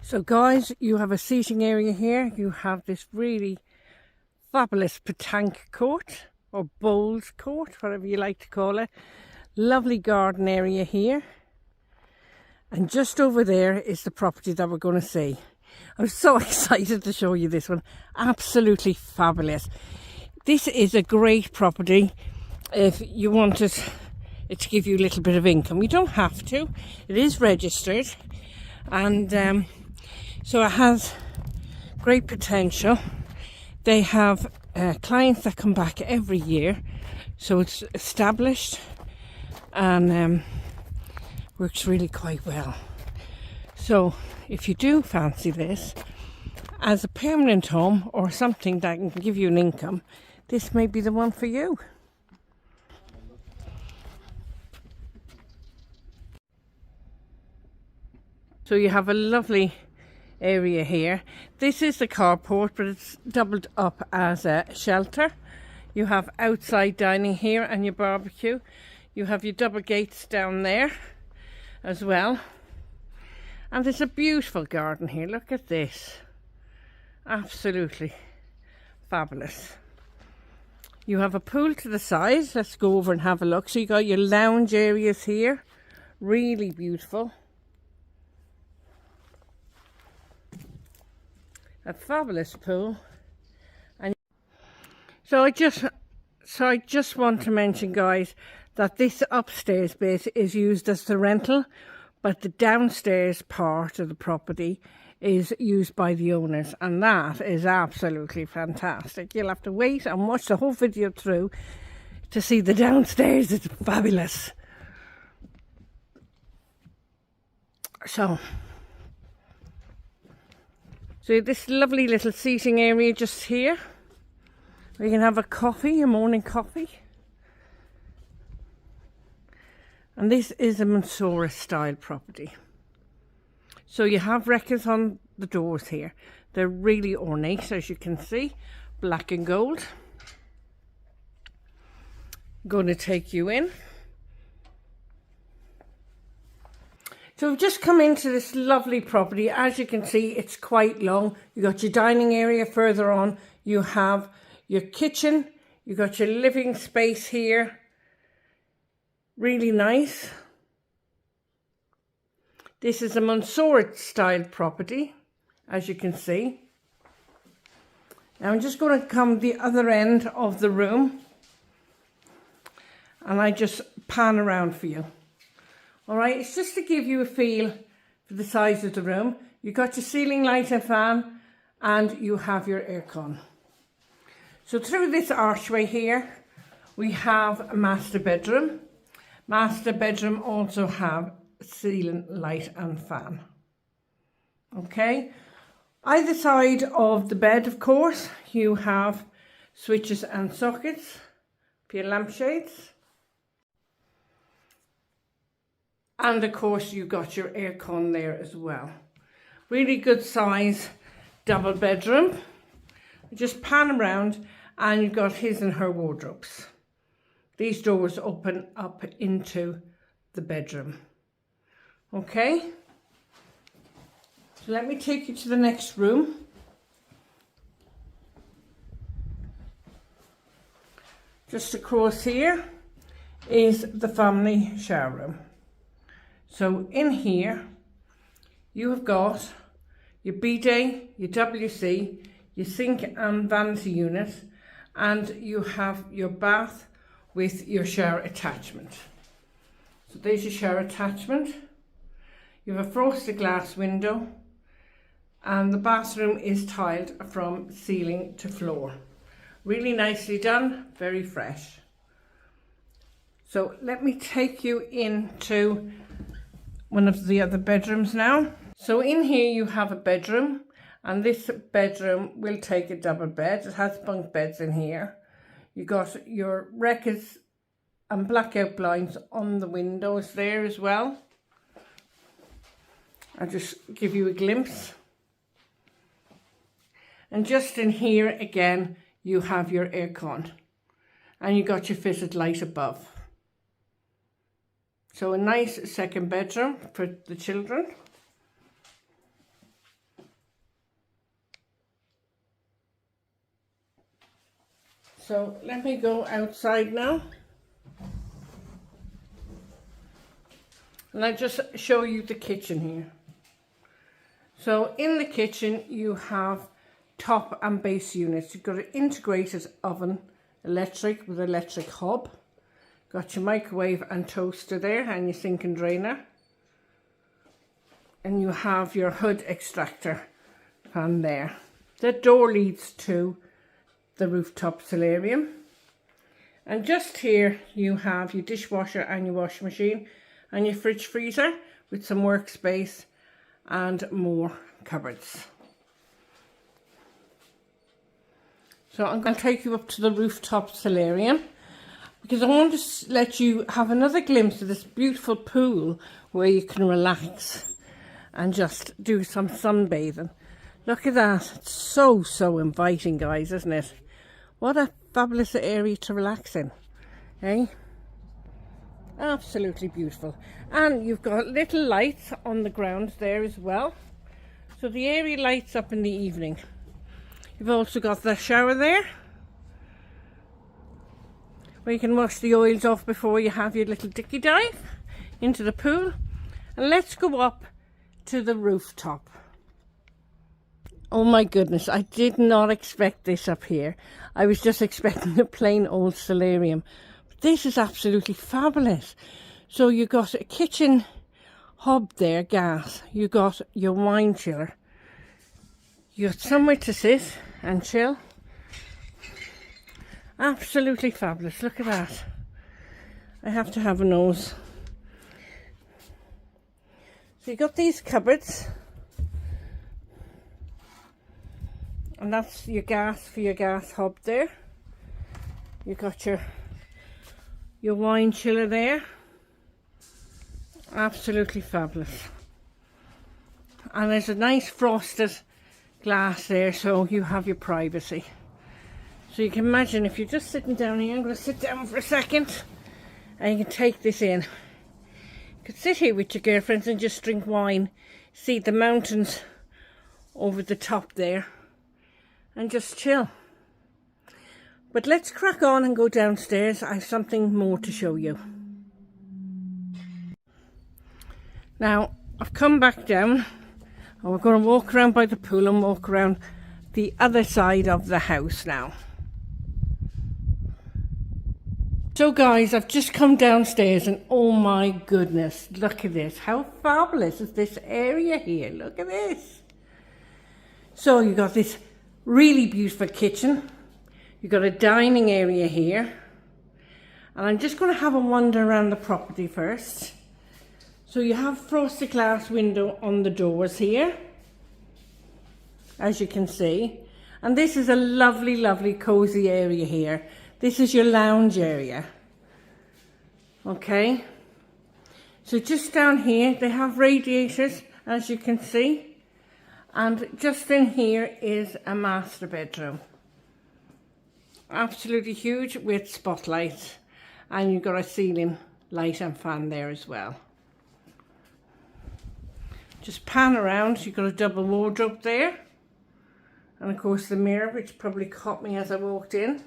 So guys, you have a seating area here. You have this really fabulous petanque court or bowls court, whatever you like to call it. Lovely garden area here. And just over there is the property that we're going to see. I'm so excited to show you this one. Absolutely fabulous. This is a great property if you wanted it to give you a little bit of income. You don't have to. It is registered, and so it has great potential. They have clients that come back every year, so it's established and works really quite well. So if you do fancy this as a permanent home or something that can give you an income, this may be the one for you. So you have a lovely area here. This is the carport, but it's doubled up as a shelter. You have outside dining here and your barbecue. You have your double gates down there as well. And there's a beautiful garden here. Look at this. Absolutely fabulous. You have a pool to the side. Let's go over and have a look. So you got your lounge areas here. Really beautiful. A fabulous pool. And so I just want to mention, guys, that this upstairs bit is used as the rental, but the downstairs part of the property is used by the owners, and that is absolutely fantastic. You'll have to wait and watch the whole video through to see the downstairs. It's fabulous. So this lovely little seating area just here, where you can have a coffee, a morning coffee. And this is a Monsora style property. So you have records on the doors here. They're really ornate, as you can see, black and gold. I'm going to take you in. So we've just come into this lovely property. As you can see, it's quite long. You got your dining area further on. You have your kitchen. You got your living space here. Really nice. This is a Monsora style property, as you can see. Now I'm just going to come the other end of the room, and I just pan around for you. All right, it's just to give you a feel for the size of the room. You've got your ceiling light and fan, and you have your aircon. So through this archway here, we have a master bedroom. Master bedroom also have ceiling light and fan. Okay, either side of the bed, of course, you have switches and sockets for your lampshades. And of course, you've got your aircon there as well. Really good size double bedroom. Just pan around, and you've got his and her wardrobes. These doors open up into the bedroom. Okay. So let me take you to the next room. Just across here is the family shower room. So in here, you have got your bidet, your WC, your sink and vanity unit, and you have your bath with your shower attachment. So there's your shower attachment. You have a frosted glass window, and the bathroom is tiled from ceiling to floor. Really nicely done, very fresh. So let me take you into one of the other bedrooms now. So in here you have a bedroom, and this bedroom will take a double bed. It has bunk beds in here. You got your records and blackout blinds on the windows there as well. I'll just give you a glimpse. And just in here again, you have your aircon, and you got your fitted light above. So a nice second bedroom for the children. So let me go outside now. And I'll just show you the kitchen here. So in the kitchen you have top and base units. You've got an integrated oven, electric with electric hob. Got your microwave and toaster there and your sink and drainer. And you have your hood extractor fan there. The door leads to the rooftop solarium. And just here you have your dishwasher and your washing machine and your fridge freezer with some workspace and more cupboards. So I'm going to take you up to the rooftop solarium because I want to let you have another glimpse of this beautiful pool where you can relax and just do some sunbathing. Look at that. It's so inviting, guys, isn't it? What a fabulous area to relax in, eh? Absolutely beautiful. And you've got little lights on the ground there as well, so the area lights up in the evening. You've also got the shower there where you can wash the oils off before you have your little dicky dive into the pool. And let's go up to the rooftop. Oh my goodness, I did not expect this up here. I was just expecting a plain old solarium. But this is absolutely fabulous. So you got a kitchen hob there, gas. You got your wine chiller. You got somewhere to sit and chill. Absolutely fabulous. Look at that. I have to have a nose. So you got these cupboards. And that's your gas for your gas hob there. You got your wine chiller there. Absolutely fabulous. And there's a nice frosted glass there, so you have your privacy. So you can imagine if you're just sitting down here, I'm going to sit down for a second and you can take this in. You could sit here with your girlfriends and just drink wine, see the mountains over the top there and just chill. But let's crack on and go downstairs. I have something more to show you. Now, I've come back down and we're going to walk around by the pool and walk around the other side of the house now. So guys, I've just come downstairs and oh my goodness, look at this. How fabulous is this area here? Look at this. So you've got this really beautiful kitchen. You've got a dining area here. And I'm just going to have a wander around the property first. So you have frosted glass window on the doors here, as you can see. And this is a lovely, lovely cozy area here. This is your lounge area. Okay. So just down here, they have radiators, as you can see. And just in here is a master bedroom. Absolutely huge with spotlights. And you've got a ceiling light and fan there as well. Just pan around, you've got a double wardrobe there. And of course the mirror, which probably caught me as I walked in.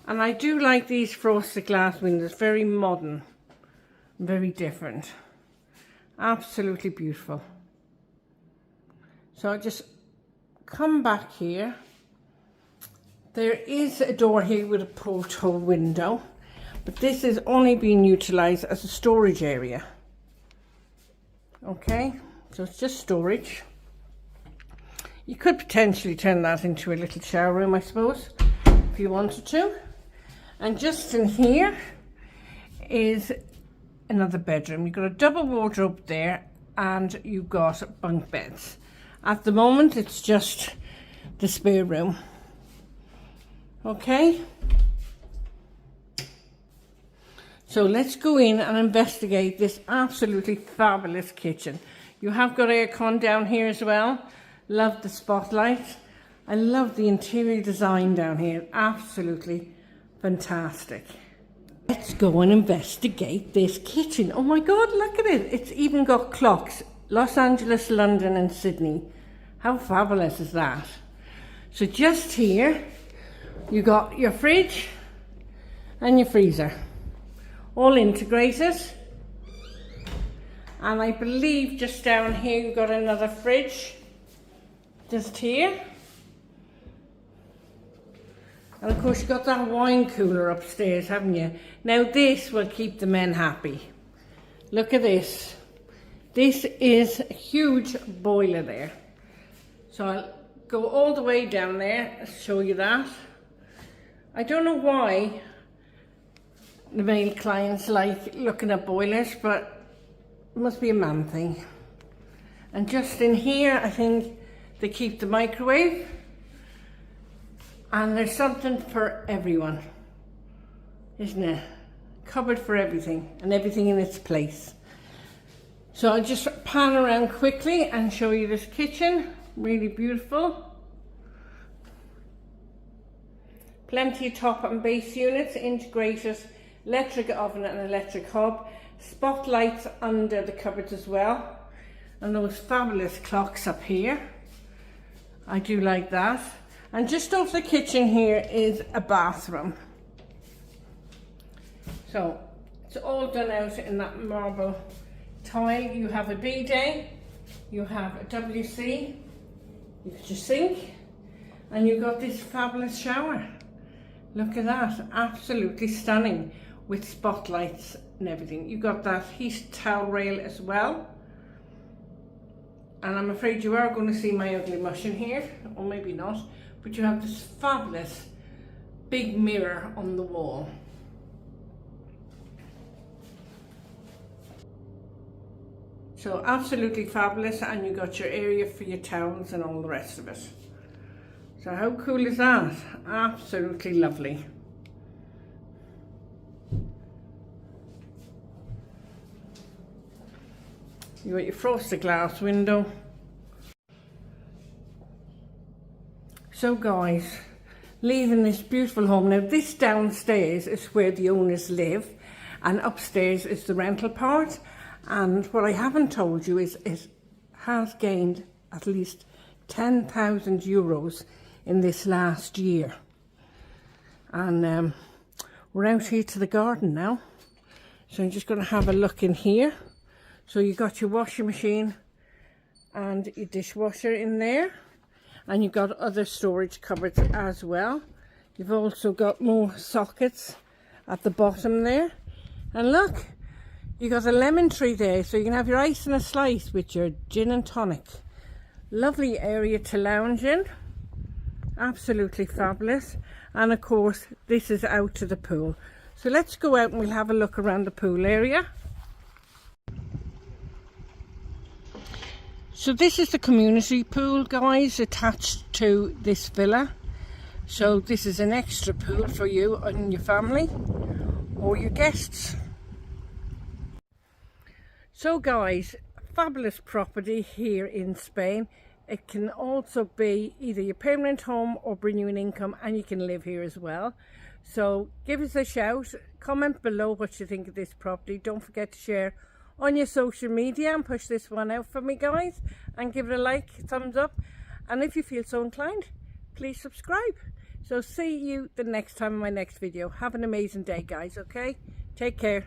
And I do like these frosted glass windows, very modern, very different. Absolutely beautiful. So I just come back here. There is a door here with a porthole window, but this is only being utilised as a storage area. Okay, so it's just storage. You could potentially turn that into a little shower room, I suppose, if you wanted to. And just in here is another bedroom. You've got a double wardrobe there and you've got bunk beds. At the moment, it's just the spare room. Okay. So let's go in and investigate this absolutely fabulous kitchen. You have got aircon down here as well. Love the spotlight. I love the interior design down here. Absolutely fantastic. Let's go and investigate this kitchen. Oh my God, look at it. It's even got clocks. Los Angeles, London and Sydney. How fabulous is that? So just here, You got your fridge and your freezer, all integrated. And I believe just down here you've got another fridge, just here. And of course you've got that wine cooler upstairs, haven't you? Now this will keep the men happy. Look at this. This is a huge boiler there. So I'll go all the way down there and show you that. I don't know why the male clients like looking at boilers, but it must be a man thing. And just in here, I think they keep the microwave. And there's something for everyone, isn't it? Cupboard for everything, and everything in its place. So I'll just pan around quickly and show you this kitchen. Really beautiful. Plenty of top and base units, integrated electric oven and electric hob. Spotlights under the cupboards as well. And those fabulous clocks up here. I do like that. And just off the kitchen here is a bathroom. So it's all done out in that marble tile. You have a bidet, you have a WC, you've got your sink, and you've got this fabulous shower. Look at that, absolutely stunning, with spotlights and everything. You've got that heated towel rail as well. And I'm afraid you are going to see my ugly mush in here, or maybe not, but you have this fabulous big mirror on the wall. So absolutely fabulous, and you got your area for your towels and all the rest of it. So how cool is that? Absolutely lovely. You got your frosted glass window. So guys, leaving this beautiful home. Now this downstairs is where the owners live, and upstairs is the rental part. And what I haven't told you is it has gained at least 10,000 euros in this last year. And we're out here to the garden now. So I'm just going to have a look in here. So you got your washing machine and your dishwasher in there. And you've got other storage cupboards as well. You've also got more sockets at the bottom there. And look, you got a lemon tree there, so you can have your ice and a slice with your gin and tonic. Lovely area to lounge in. Absolutely fabulous. And of course, this is out to the pool. So let's go out and we'll have a look around the pool area. So this is the community pool, guys, attached to this villa. So this is an extra pool for you and your family or your guests. So guys, fabulous property here in Spain. It can also be either your permanent home or bring you an income, and you can live here as well. So give us a shout, comment below what you think of this property. Don't forget to share on your social media and push this one out for me, guys, and give it a like, thumbs up, and if you feel so inclined, please subscribe. So see you the next time in my next video. Have an amazing day, guys. Okay, take care.